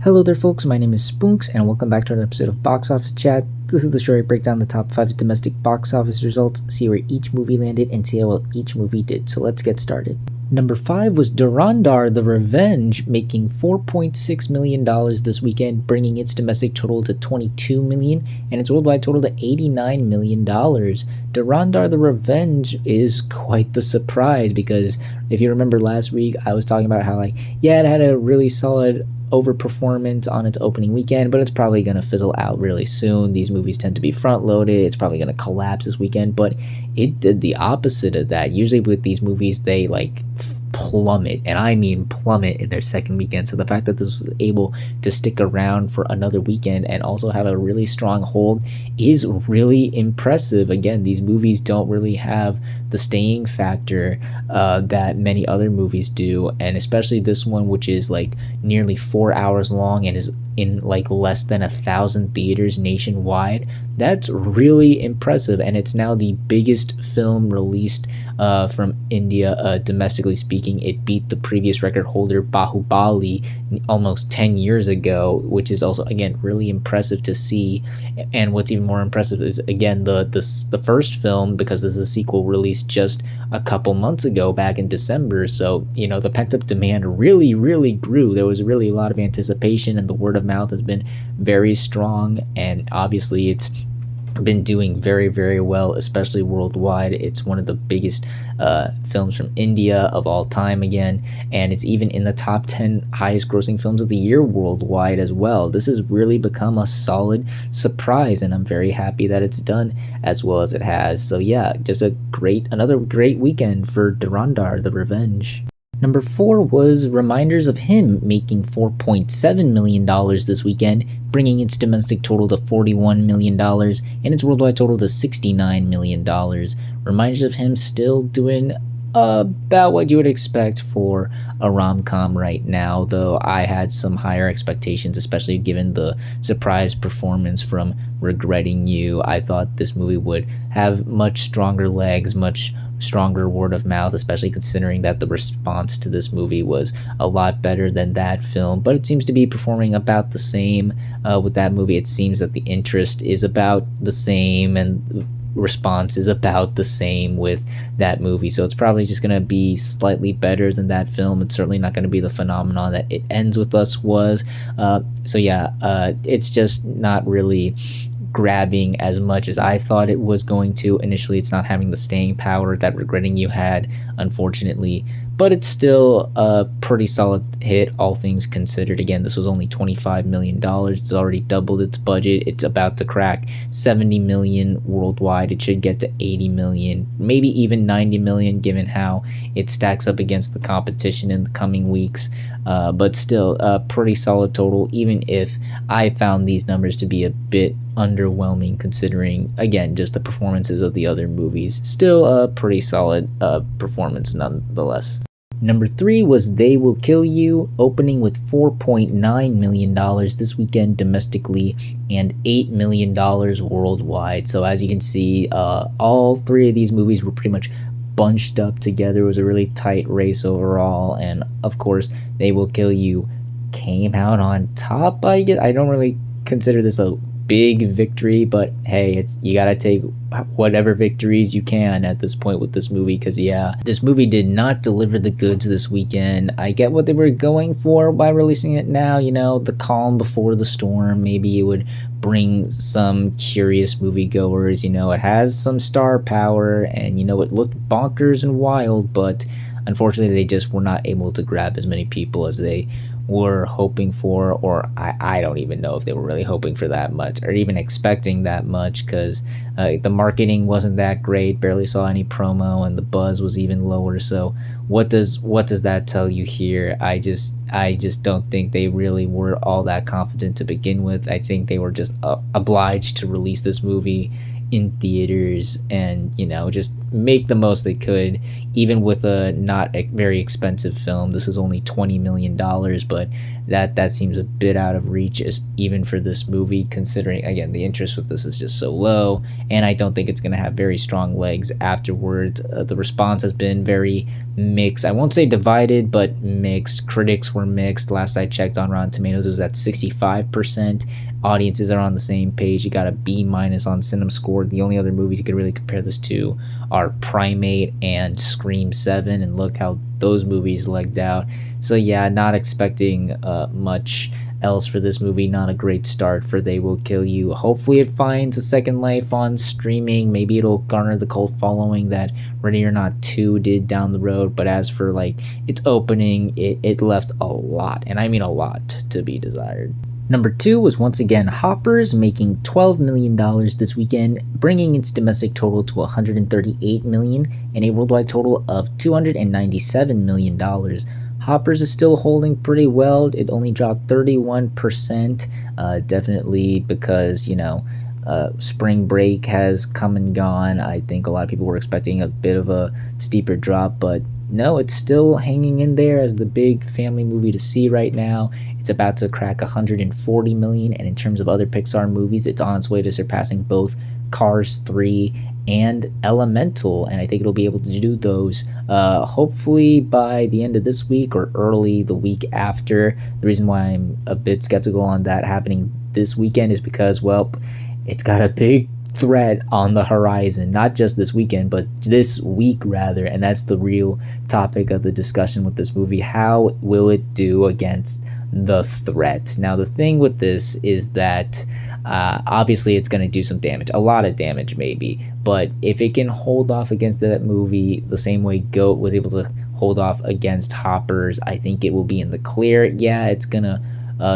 Hello there folks, my name is Spoonks and welcome back to another episode of Box Office Chat. This is the show where I break down the top 5 domestic box office results, see where each movie landed, and see how well each movie did. So let's get started. Number 5 was Durandar The Revenge, making $4.6 million this weekend, bringing its domestic total to $22 million and its worldwide total to $89 million. Durandar The Revenge is quite the surprise because if you remember last week, I was talking about how it had a really solid overperformance on its opening weekend, but it's probably going to fizzle out really soon. These movies tend to be front loaded. It's probably going to collapse this weekend, but it did the opposite of that. Usually with these movies, they plummet, and I mean plummet in their second weekend. So the fact that this was able to stick around for another weekend and also have a really strong hold is really impressive. Again, these movies don't really have the staying factor that many other movies do, and especially this one, which is nearly 4 hours long and is in less than 1,000 theaters nationwide. That's really impressive, and it's now the biggest film released from India, domestically speaking. It beat the previous record holder Bahubali almost 10 years ago, which is also again really impressive to see. And what's even more impressive is again the first film, because this is a sequel, released just a couple months ago back in December. So the pent-up demand really grew. There was really a lot of anticipation, and the word of mouth has been very strong, and obviously it's been doing very well, especially worldwide. It's one of the biggest films from India of all time again, and it's even in the top 10 highest grossing films of the year worldwide as well. This has really become a solid surprise, and I'm very happy that it's done as well as it has. So yeah, just another great weekend for Durandar The Revenge. Number 4 was Reminders of Him, making $4.7 million this weekend, bringing its domestic total to $41 million and its worldwide total to $69 million. Reminders of Him still doing about what you would expect for a rom-com right now, though I had some higher expectations, especially given the surprise performance from Regretting You. I thought this movie would have much stronger legs, much stronger word of mouth, especially considering that the response to this movie was a lot better than that film. But it seems to be performing about the same with that movie. It seems that the interest is about the same and response is about the same with that movie, so it's probably just going to be slightly better than that film. It's certainly not going to be the phenomenon that It Ends With Us was. So yeah, it's just not really grabbing as much as I thought it was going to initially. It's not having the staying power that Regretting You had, unfortunately, but it's still a pretty solid hit, all things considered. Again, this was only $25 million. It's already doubled its budget. It's about to crack 70 million worldwide. It should get to 80 million, maybe even 90 million, given how it stacks up against the competition in the coming weeks. But still a pretty solid total, even if I found these numbers to be a bit underwhelming considering, again, just the performances of the other movies. Still a pretty solid performance nonetheless. Number 3 was They Will Kill You, opening with $4.9 million this weekend domestically and $8 million worldwide. So as you can see, all three of these movies were pretty much bunched up together. It was a really tight race overall, and of course They Will Kill You came out on top. I don't really consider this a big victory, but hey, you gotta take whatever victories you can at this point with this movie, because yeah, this movie did not deliver the goods this weekend. I get what they were going for by releasing it now, the calm before the storm. Maybe it would bring some curious moviegoers. It has some star power, and it looked bonkers and wild, but unfortunately they just were not able to grab as many people as they were hoping for, or I don't even know if they were really hoping for that much or even expecting that much, because the marketing wasn't that great. Barely saw any promo, and the buzz was even lower. So what does that tell you here? I just don't think they really were all that confident to begin with. I think they were just obliged to release this movie in theaters and just make the most they could, even with a not very expensive film. This is only $20 million, but that seems a bit out of reach, even for this movie, considering again the interest with this is just so low, and I don't think it's going to have very strong legs afterwards. The response has been very mixed. I won't say divided, but mixed. Critics were mixed. Last I checked on Rotten Tomatoes, it was at 65%. Audiences are on the same page. You got a B- on CinemaScore. The only other movies you could really compare this to are Primate and Scream 7, and look how those movies legged out. So yeah, not expecting much else for this movie. Not a great start for They Will Kill You. Hopefully it finds a second life on streaming. Maybe it'll garner the cult following that Ready or Not 2 did down the road. But as for like its opening, it left a lot, and I mean a lot, to be desired. Number 2 was once again Hoppers, making $12 million this weekend, bringing its domestic total to $138 million and a worldwide total of $297 million. Hoppers is still holding pretty well. It only dropped 31%, definitely because, spring break has come and gone. I think a lot of people were expecting a bit of a steeper drop, but no, it's still hanging in there as the big family movie to see right now. It's about to crack $140 million, and in terms of other Pixar movies, it's on its way to surpassing both Cars 3 and Elemental, and I think it'll be able to do those hopefully by the end of this week or early the week after. The reason why I'm a bit skeptical on that happening this weekend is because, well, it's got a big threat on the horizon, not just this weekend, but this week rather, and that's the real topic of the discussion with this movie. How will it do against the threat? Now, the thing with this is that obviously it's going to do some damage, a lot of damage maybe, but if it can hold off against that movie the same way Goat was able to hold off against Hoppers, I think it will be in the clear. Yeah, it's gonna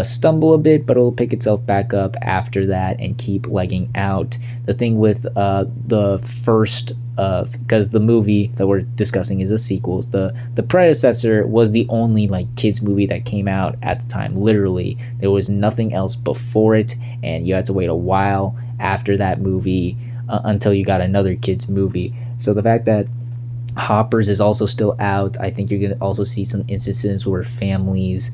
stumble a bit, but it'll pick itself back up after that and keep legging out. The thing with the first, because the movie that we're discussing is a sequel, the predecessor was the only like kids movie that came out at the time. Literally, there was nothing else before it, and you had to wait a while after that movie until you got another kids movie. So the fact that Hoppers is also still out, I think you're going to also see some instances where families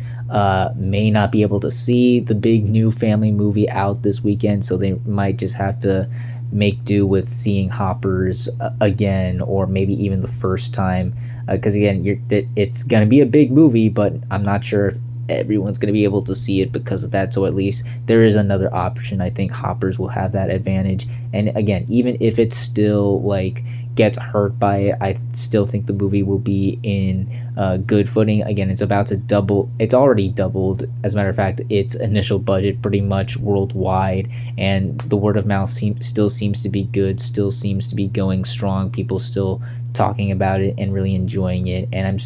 may not be able to see the big new family movie out this weekend, so they might just have to make do with seeing Hoppers again, or maybe even the first time, because again, it's going to be a big movie, but I'm not sure if everyone's going to be able to see it because of that. So at least there is another option. I think Hoppers will have that advantage, and again, even if it's still like gets hurt by it, I still think the movie will be in good footing. Again, it's about to double, it's already doubled, as a matter of fact, its initial budget pretty much worldwide, and the word of mouth still seems to be good, still seems to be going strong. People still talking about it and really enjoying it, and I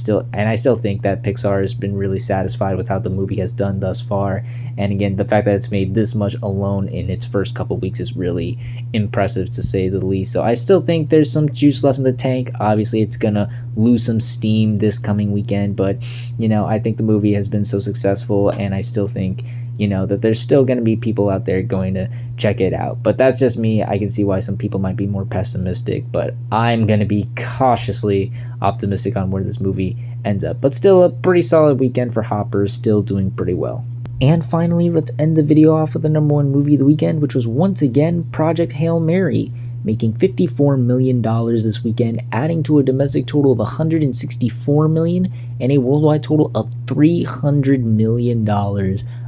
still think that Pixar has been really satisfied with how the movie has done thus far. And again, the fact that it's made this much alone in its first couple weeks is really impressive, to say the least. So I still think there's some juice left in the tank. Obviously it's gonna lose some steam this coming weekend, but I think the movie has been so successful, and I still think that there's still going to be people out there going to check it out. But that's just me. I can see why some people might be more pessimistic, but I'm going to be cautiously optimistic on where this movie ends up. But still a pretty solid weekend for Hoppers, still doing pretty well. And finally, let's end the video off with the number one movie of the weekend, which was once again Project Hail Mary, making $54 million this weekend, adding to a domestic total of $164 million and a worldwide total of $300 million.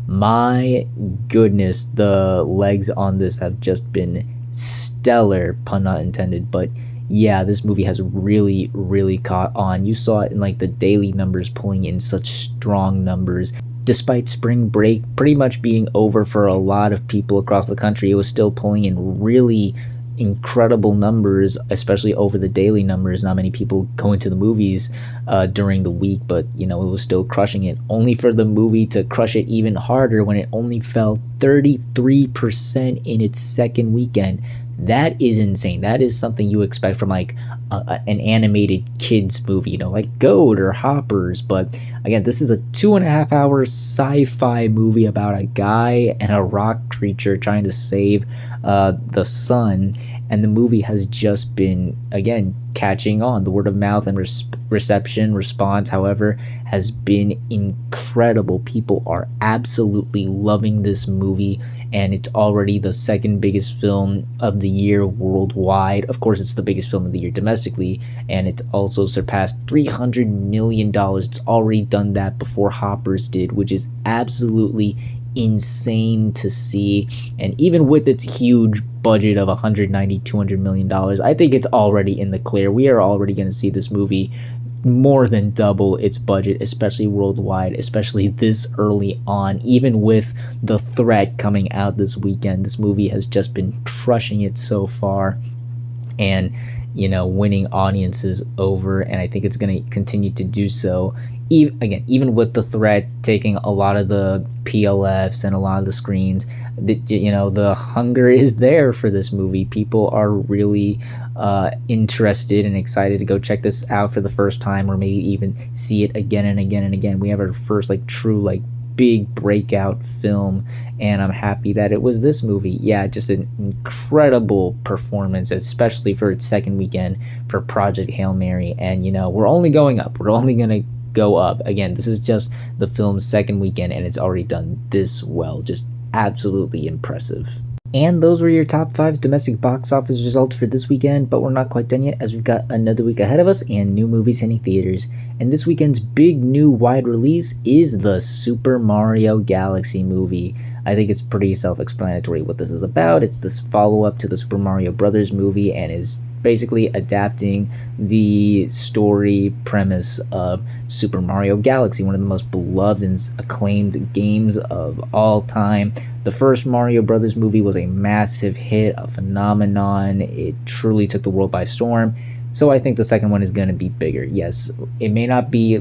My goodness, the legs on this have just been stellar, pun not intended. But yeah, this movie has really, really caught on. You saw it in like the daily numbers pulling in such strong numbers. Despite spring break pretty much being over for a lot of people across the country, it was still pulling in really incredible numbers, especially over the daily numbers. Not many people go into the movies during the week, but it was still crushing it, only for the movie to crush it even harder when it only fell 33% in its second weekend. That is insane. That is something you expect from like an animated kids movie, like Goat or Hoppers. But again, this is a 2.5 hour sci-fi movie about a guy and a rock creature trying to save the sun. and the movie has just been, again, catching on. The word of mouth and reception, response, however, has been incredible. People are absolutely loving this movie, and it's already the second biggest film of the year worldwide. Of course, it's the biggest film of the year domestically, and it's also surpassed $300 million. It's already done that before Hoppers did, which is absolutely insane to see. And even with its huge budget of $190-200 million, I think it's already in the clear. We are already going to see this movie more than double its budget, especially worldwide, especially this early on. Even with The Threat coming out this weekend, this movie has just been crushing it so far, and winning audiences over, and I think it's going to continue to do so. Even with The Threat taking a lot of the PLFs and a lot of the screens, the hunger is there for this movie. People are really interested and excited to go check this out for the first time, or maybe even see it again and again and again. We have our first true big breakout film, and I'm happy that it was this movie. Yeah, just an incredible performance, especially for its second weekend for Project Hail Mary. And we're only going up. We're only gonna go up. Again, this is just the film's second weekend, and it's already done this well. Just absolutely impressive. And those were your top 5 domestic box office results for this weekend, but we're not quite done yet, as we've got another week ahead of us and new movies hitting theaters. And this weekend's big new wide release is the Super Mario Galaxy movie. I think it's pretty self-explanatory what this is about. It's this follow-up to the Super Mario Brothers movie, and is basically adapting the story premise of Super Mario Galaxy, one of the most beloved and acclaimed games of all time. The first Mario Brothers movie was a massive hit, a phenomenon. It truly took the world by storm. So I think the second one is going to be bigger. Yes, it may not be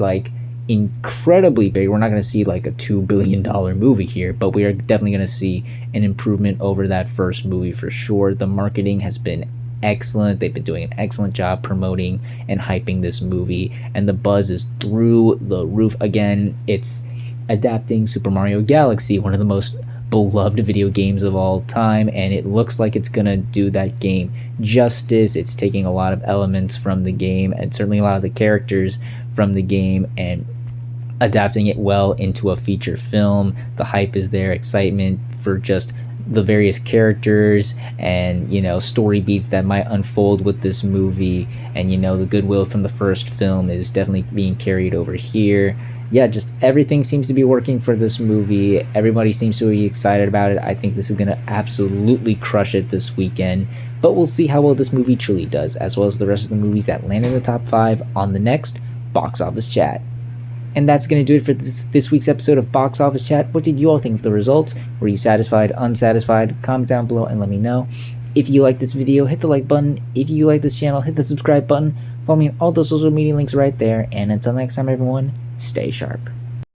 incredibly big. We're not going to see a $2 billion movie here, but we are definitely going to see an improvement over that first movie for sure. The marketing has been excellent. They've been doing an excellent job promoting and hyping this movie, and the buzz is through the roof. Again, it's adapting Super Mario Galaxy, one of the most beloved video games of all time, and it looks like it's gonna do that game justice. It's taking a lot of elements from the game, and certainly a lot of the characters from the game, and adapting it well into a feature film. The hype is there, excitement for just the various characters and story beats that might unfold with this movie, and the goodwill from the first film is definitely being carried over here. Yeah, just everything seems to be working for this movie. Everybody seems to be excited about it. I think this is gonna absolutely crush it this weekend, but we'll see how well this movie truly does, as well as the rest of the movies that land in the top 5 on the next Box Office Chat. And that's going to do it for this week's episode of Box Office Chat. What did you all think of the results? Were you satisfied, unsatisfied? Comment down below and let me know. If you like this video, hit the like button. If you like this channel, hit the subscribe button. Follow me on all those social media links right there. And until next time, everyone, stay sharp.